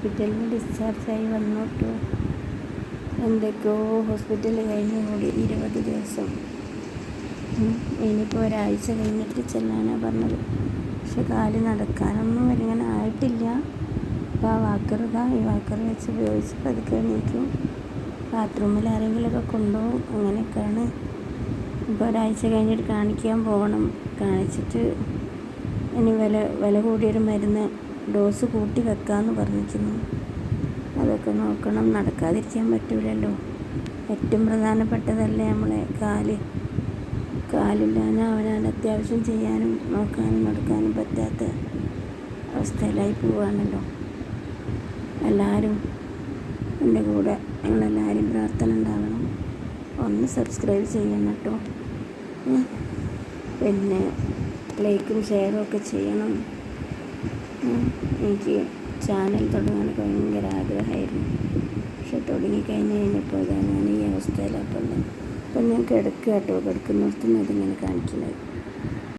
ഹോസ്പിറ്റലിൽ നിന്ന് ഡിസ്ചാർജായി വന്നോട്ടു. എന്തൊക്കെയോ ഹോസ്പിറ്റലിൽ കഴിഞ്ഞ് കൂടി 20 ദിവസം. ഇനിയിപ്പോൾ ഒരാഴ്ച കഴിഞ്ഞിട്ട് ചെല്ലാനാണ് പറഞ്ഞത്. പക്ഷെ കാല് നടക്കാനൊന്നും ഇങ്ങനെ ആയിട്ടില്ല. അപ്പോൾ ആ ഈ വാക്കർ വെച്ച് ഉപയോഗിച്ച് പതുക്കെ എണീക്കും. ബാത്റൂമിൽ ആരെങ്കിലുമൊക്കെ കൊണ്ടുപോകും. അങ്ങനെയൊക്കെയാണ്. ഇപ്പോൾ ഒരാഴ്ച കഴിഞ്ഞിട്ട് കാണിക്കാൻ പോകണം. കാണിച്ചിട്ട് ഇനി വില കൂടിയൊരു മരുന്ന് ഡോസ് കൂട്ടി വെക്കാമെന്ന് പറഞ്ഞിരിക്കുന്നു. അതൊക്കെ നോക്കണം. നടക്കാതിരിക്കാൻ പറ്റില്ലല്ലോ. ഏറ്റവും പ്രധാനപ്പെട്ടതല്ലേ നമ്മളെ കാലില്ലാതെ അവനാണ് അത്യാവശ്യം ചെയ്യാനും നോക്കാനും നടക്കാനും പറ്റാത്ത അവസ്ഥയിലായി പോവുകയാണല്ലോ. എല്ലാവരും എൻ്റെ കൂടെ, ഞങ്ങളെല്ലാവരും പ്രാർത്ഥന ഉണ്ടാവണം. ഒന്ന് സബ്സ്ക്രൈബ് ചെയ്യണം കേട്ടോ. പിന്നെ ലൈക്കും ഷെയറും ഒക്കെ ചെയ്യണം. എനിക്ക് ചാനൽ തുടങ്ങാൻ ഭയങ്കര ആഗ്രഹമായിരുന്നു. പക്ഷെ തുടങ്ങിക്കഴിഞ്ഞപ്പോൾ ഞാൻ ഈ അവസ്ഥയിലാക്കുള്ളത്. അപ്പം ഞാൻ കിടക്കുക കേട്ടോ. കിടക്കുന്നിടത്തുനിന്ന് അതിങ്ങനെ കാണിക്കുന്നത്.